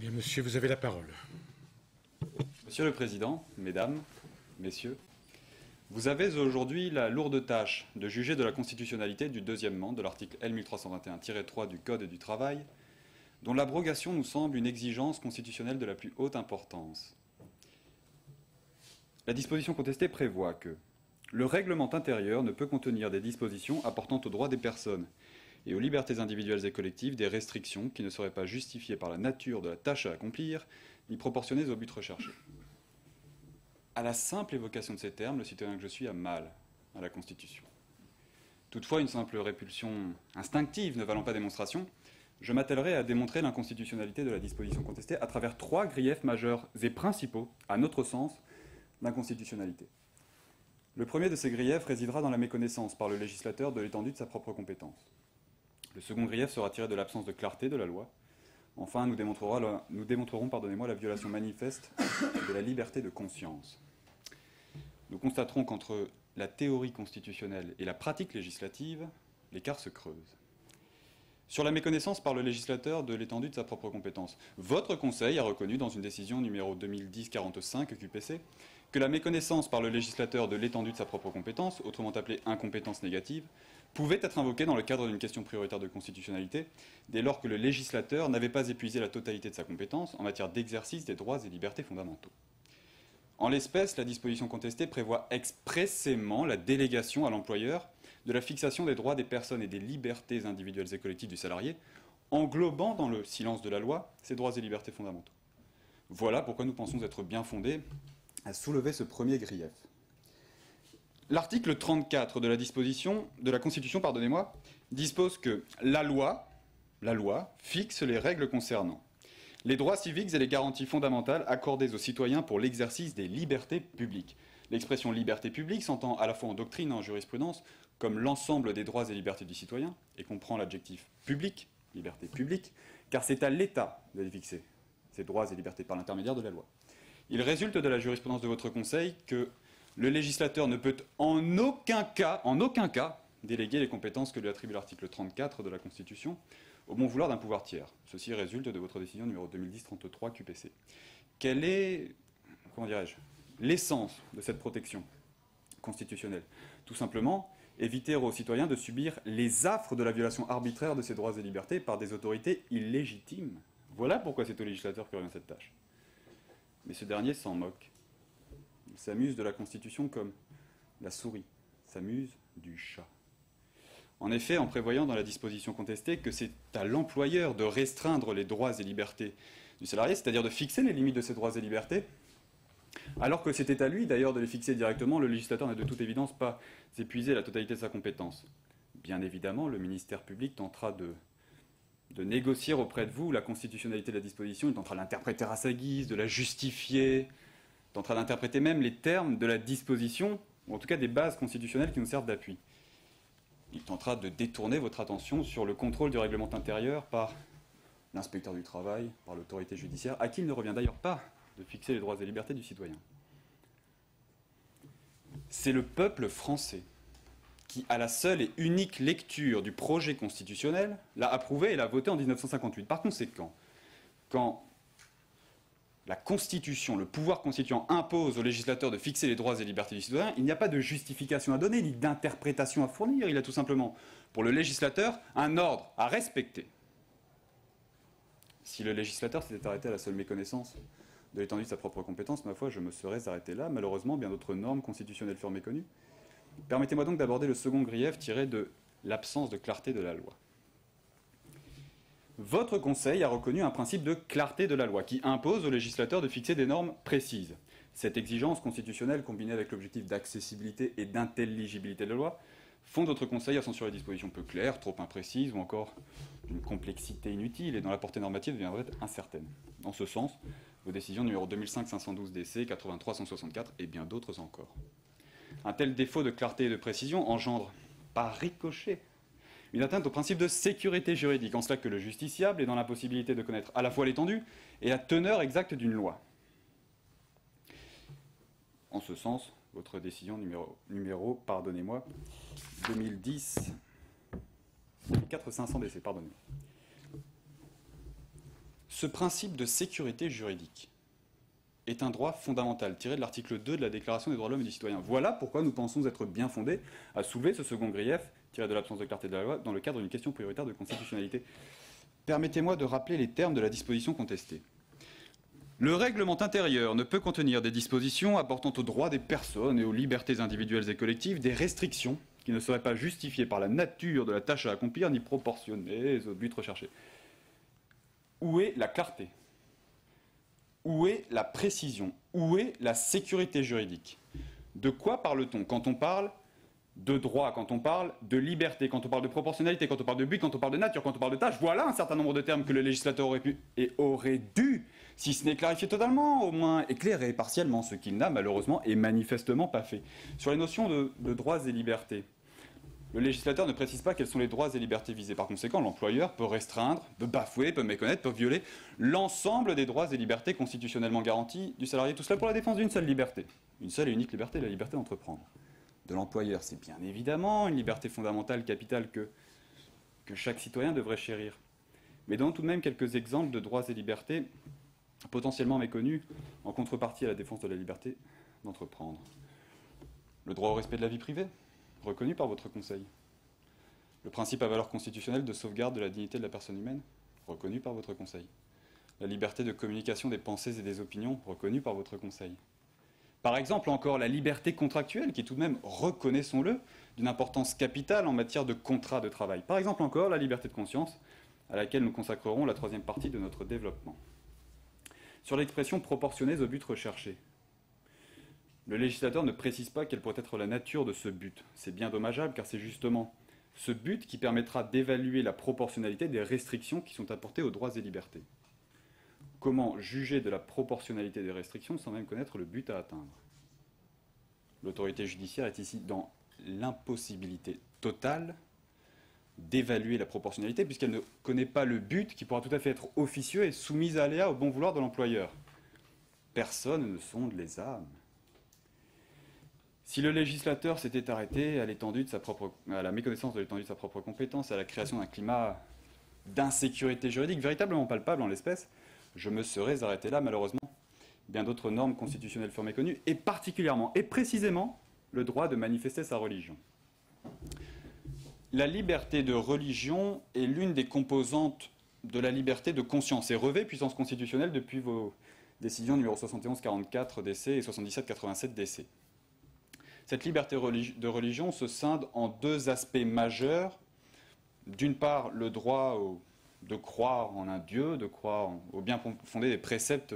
bien, monsieur, vous avez la parole. Monsieur le Président, Mesdames, Messieurs, vous avez aujourd'hui la lourde tâche de juger de la constitutionnalité du deuxièmement de l'article L. 1321-3 du Code du travail, dont l'abrogation nous semble une exigence constitutionnelle de la plus haute importance. La disposition contestée prévoit que le règlement intérieur ne peut contenir des dispositions apportant aux droits des personnes et aux libertés individuelles et collectives des restrictions qui ne seraient pas justifiées par la nature de la tâche à accomplir, ni proportionnées au but recherché. À la simple évocation de ces termes, le citoyen que je suis a mal à la Constitution. Toutefois, une simple répulsion instinctive ne valant pas démonstration, je m'attellerai à démontrer l'inconstitutionnalité de la disposition contestée à travers trois griefs majeurs et principaux, à notre sens, d'inconstitutionnalité. Le premier de ces griefs résidera dans la méconnaissance par le législateur de l'étendue de sa propre compétence. Le second grief sera tiré de l'absence de clarté de la loi. Enfin, nous démontrerons la violation manifeste de la liberté de conscience. Nous constaterons qu'entre la théorie constitutionnelle et la pratique législative, l'écart se creuse. Sur la méconnaissance par le législateur de l'étendue de sa propre compétence, votre Conseil a reconnu dans une décision numéro 2010-45 QPC que la méconnaissance par le législateur de l'étendue de sa propre compétence, autrement appelée incompétence négative, pouvait être invoquée dans le cadre d'une question prioritaire de constitutionnalité, dès lors que le législateur n'avait pas épuisé la totalité de sa compétence en matière d'exercice des droits et libertés fondamentaux. En l'espèce, la disposition contestée prévoit expressément la délégation à l'employeur de la fixation des droits des personnes et des libertés individuelles et collectives du salarié, englobant dans le silence de la loi ces droits et libertés fondamentaux. Voilà pourquoi nous pensons être bien fondés à soulever ce premier grief. L'article 34 de la Constitution, dispose que la loi fixe les règles concernant les droits civiques et les garanties fondamentales accordées aux citoyens pour l'exercice des libertés publiques. L'expression liberté publique s'entend à la fois en doctrine et en jurisprudence comme l'ensemble des droits et libertés du citoyen, et comprend l'adjectif public, liberté publique, car c'est à l'État de les fixer, ces droits et libertés, par l'intermédiaire de la loi. Il résulte de la jurisprudence de votre Conseil que le législateur ne peut en aucun cas, déléguer les compétences que lui attribue l'article 34 de la Constitution au bon vouloir d'un pouvoir tiers. Ceci résulte de votre décision numéro 2010-33 QPC. Quelle est, l'essence de cette protection constitutionnelle? Tout simplement, éviter aux citoyens de subir les affres de la violation arbitraire de ces droits et libertés par des autorités illégitimes. Voilà pourquoi c'est au législateur que revient cette tâche. Mais ce dernier s'en moque. Il s'amuse de la Constitution comme la souris s'amuse du chat. En effet, en prévoyant dans la disposition contestée que c'est à l'employeur de restreindre les droits et libertés du salarié, c'est-à-dire de fixer les limites de ces droits et libertés, alors que c'était à lui d'ailleurs de les fixer directement, le législateur n'a de toute évidence pas épuisé la totalité de sa compétence. Bien évidemment, le ministère public tentera de négocier auprès de vous la constitutionnalité de la disposition, il tentera de l'interpréter à sa guise, de la justifier, tentera d'interpréter même les termes de la disposition, ou en tout cas des bases constitutionnelles qui nous servent d'appui. Il tentera de détourner votre attention sur le contrôle du règlement intérieur par l'inspecteur du travail, par l'autorité judiciaire, à qui il ne revient d'ailleurs pas de fixer les droits et libertés du citoyen. C'est le peuple français qui, à la seule et unique lecture du projet constitutionnel, l'a approuvé et l'a voté en 1958. Par conséquent, quand la Constitution, le pouvoir constituant impose au législateur de fixer les droits et libertés du citoyen, il n'y a pas de justification à donner, ni d'interprétation à fournir. Il a tout simplement, pour le législateur, un ordre à respecter. Si le législateur s'était arrêté à la seule méconnaissance de l'étendue de sa propre compétence, ma foi, je me serais arrêté là. Malheureusement, bien d'autres normes constitutionnelles furent méconnues. Permettez-moi donc d'aborder le second grief tiré de l'absence de clarté de la loi. Votre Conseil a reconnu un principe de clarté de la loi qui impose au législateur de fixer des normes précises. Cette exigence constitutionnelle, combinée avec l'objectif d'accessibilité et d'intelligibilité de la loi, font votre Conseil à censurer des dispositions peu claires, trop imprécises ou encore d'une complexité inutile et dont la portée normative deviendrait incertaine. En ce sens, vos décisions numéro 2005-512 DC, 83-164 et bien d'autres encore. Un tel défaut de clarté et de précision engendre, par ricochet, une atteinte au principe de sécurité juridique, en cela que le justiciable est dans l'impossibilité de connaître à la fois l'étendue et la teneur exacte d'une loi. En ce sens, votre décision numéro 2010 4500 DC, Ce principe de sécurité juridique est un droit fondamental tiré de l'article 2 de la Déclaration des droits de l'homme et du citoyen. Voilà pourquoi nous pensons être bien fondés à soulever ce second grief tiré de l'absence de clarté de la loi dans le cadre d'une question prioritaire de constitutionnalité. Permettez-moi de rappeler les termes de la disposition contestée. Le règlement intérieur ne peut contenir des dispositions apportant aux droits des personnes et aux libertés individuelles et collectives des restrictions qui ne seraient pas justifiées par la nature de la tâche à accomplir ni proportionnées au but recherché. Où est la clarté? Où est la précision? Où est la sécurité juridique? De quoi parle-t-on quand on parle de droit, quand on parle de liberté, quand on parle de proportionnalité, quand on parle de but, quand on parle de nature, quand on parle de tâche? Voilà un certain nombre de termes que le législateur aurait pu et aurait dû, si ce n'est clarifier totalement, au moins éclairer partiellement, ce qu'il n'a malheureusement et manifestement pas fait. Sur les notions de droits et libertés, le législateur ne précise pas quels sont les droits et libertés visés. Par conséquent, l'employeur peut restreindre, peut bafouer, peut méconnaître, peut violer l'ensemble des droits et libertés constitutionnellement garantis du salarié. Tout cela pour la défense d'une seule liberté. Une seule et unique liberté, la liberté d'entreprendre. De l'employeur, c'est bien évidemment une liberté fondamentale, capitale, que chaque citoyen devrait chérir. Mais donnons tout de même quelques exemples de droits et libertés potentiellement méconnus en contrepartie à la défense de la liberté d'entreprendre. Le droit au respect de la vie privée, reconnu par votre Conseil. Le principe à valeur constitutionnelle de sauvegarde de la dignité de la personne humaine, reconnu par votre Conseil. La liberté de communication des pensées et des opinions, reconnue par votre Conseil. Par exemple encore, la liberté contractuelle, qui est tout de même, reconnaissons-le, d'une importance capitale en matière de contrat de travail. Par exemple encore, la liberté de conscience, à laquelle nous consacrerons la troisième partie de notre développement. Sur l'expression proportionnée au but recherché. Le législateur ne précise pas quelle pourrait être la nature de ce but. C'est bien dommageable car c'est justement ce but qui permettra d'évaluer la proportionnalité des restrictions qui sont apportées aux droits et libertés. Comment juger de la proportionnalité des restrictions sans même connaître le but à atteindre? L'autorité judiciaire est ici dans l'impossibilité totale d'évaluer la proportionnalité puisqu'elle ne connaît pas le but qui pourra tout à fait être officieux et soumis à aléa au bon vouloir de l'employeur. Personne ne sonde les âmes. Si le législateur s'était arrêté à la méconnaissance de l'étendue de sa propre compétence, à la création d'un climat d'insécurité juridique véritablement palpable en l'espèce, je me serais arrêté là, malheureusement. Bien d'autres normes constitutionnelles furent méconnues, et particulièrement, et précisément, le droit de manifester sa religion. La liberté de religion est l'une des composantes de la liberté de conscience et revêt puissance constitutionnelle depuis vos décisions numéro 71-44 DC et 77-87 DC. Cette liberté de religion se scinde en deux aspects majeurs. D'une part, le droit de croire en un Dieu, de croire au bien fondé des préceptes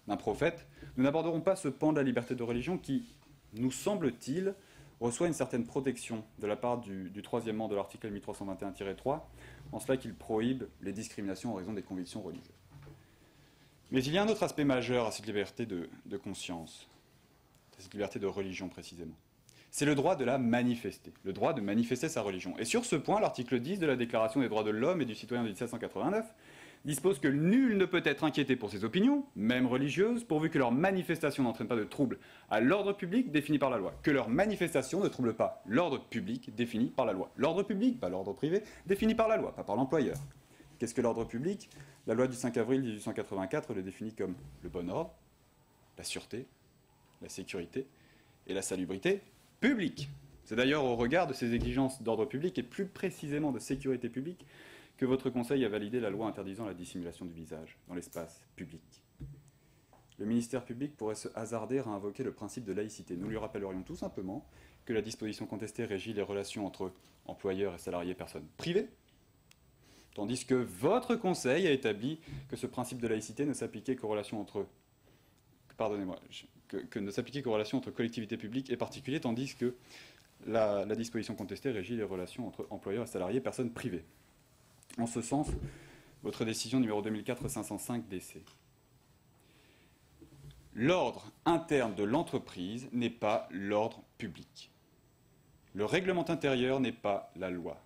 d'un prophète. Nous n'aborderons pas ce pan de la liberté de religion qui, nous semble-t-il, reçoit une certaine protection de la part du troisièmement de l'article 1321-3, en cela qu'il prohibe les discriminations en raison des convictions religieuses. Mais il y a un autre aspect majeur à cette liberté de conscience, à cette liberté de religion précisément. C'est le droit de la manifester, le droit de manifester sa religion. Et sur ce point, l'article 10 de la Déclaration des droits de l'homme et du citoyen de 1789 dispose que nul ne peut être inquiété pour ses opinions, même religieuses, pourvu que leur manifestation n'entraîne pas de trouble à l'ordre public défini par la loi. Que leur manifestation ne trouble pas l'ordre public défini par la loi. L'ordre public, pas l'ordre privé, défini par la loi, pas par l'employeur. Qu'est-ce que l'ordre public? La loi du 5 avril 1884 le définit comme le bon ordre, la sûreté, la sécurité et la salubrité publique. C'est d'ailleurs au regard de ces exigences d'ordre public et plus précisément de sécurité publique que votre Conseil a validé la loi interdisant la dissimulation du visage dans l'espace public. Le ministère public pourrait se hasarder à invoquer le principe de laïcité. Nous lui rappellerions tout simplement que la disposition contestée régit les relations entre employeurs et salariés personnes privées, tandis que votre Conseil a établi que ce principe de laïcité ne s'appliquait qu'aux relations entre ne s'appliquait qu'aux relations entre collectivités publiques et particuliers, tandis que la disposition contestée régit les relations entre employeurs et salariés, personnes privées. En ce sens, votre décision numéro 2004-505 DC. L'ordre interne de l'entreprise n'est pas l'ordre public. Le règlement intérieur n'est pas la loi.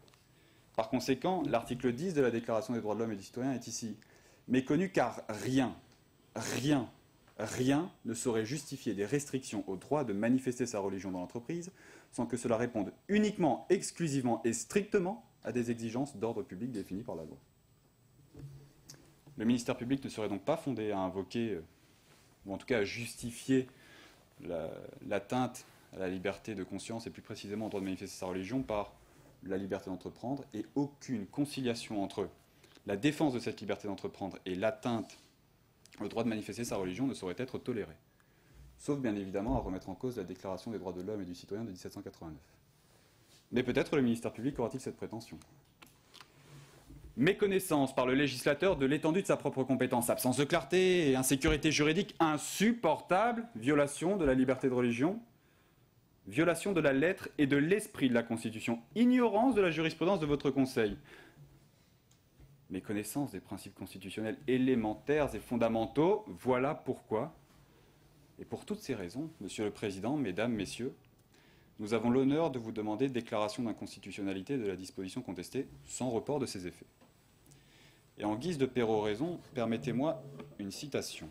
Par conséquent, l'article 10 de la Déclaration des droits de l'homme et du citoyen est ici méconnu car rien ne saurait justifier des restrictions au droit de manifester sa religion dans l'entreprise sans que cela réponde uniquement, exclusivement et strictement à des exigences d'ordre public définies par la loi. Le ministère public ne serait donc pas fondé à invoquer, ou en tout cas à justifier l'atteinte à la liberté de conscience et plus précisément au droit de manifester sa religion par la liberté d'entreprendre, et aucune conciliation entre la défense de cette liberté d'entreprendre et l'atteinte au droit de manifester sa religion ne saurait être tolérée. Sauf bien évidemment à remettre en cause la Déclaration des droits de l'homme et du citoyen de 1789. Mais peut-être le ministère public aura-t-il cette prétention. Méconnaissance par le législateur de l'étendue de sa propre compétence, absence de clarté et insécurité juridique insupportable, violation de la liberté de religion, violation de la lettre et de l'esprit de la Constitution, ignorance de la jurisprudence de votre Conseil, méconnaissance des principes constitutionnels élémentaires et fondamentaux, voilà pourquoi, et pour toutes ces raisons, Monsieur le Président, Mesdames, Messieurs, nous avons l'honneur de vous demander déclaration d'inconstitutionnalité de la disposition contestée sans report de ses effets. Et en guise de péroraison, permettez-moi une citation.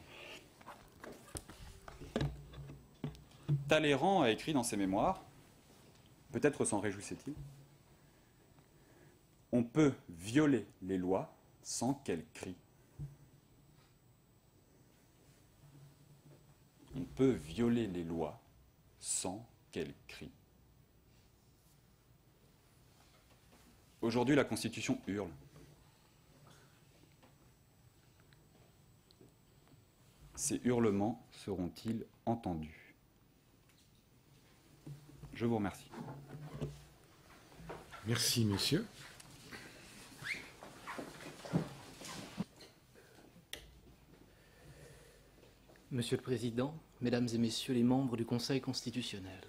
Talleyrand a écrit dans ses mémoires, peut-être s'en réjouissait-il, « On peut violer les lois sans qu'elles crient. » On peut violer les lois sans qu'elles crient. Aujourd'hui, la Constitution hurle. Ces hurlements seront-ils entendus? Je vous remercie. Merci, monsieur. Monsieur le Président, Mesdames et Messieurs les membres du Conseil constitutionnel,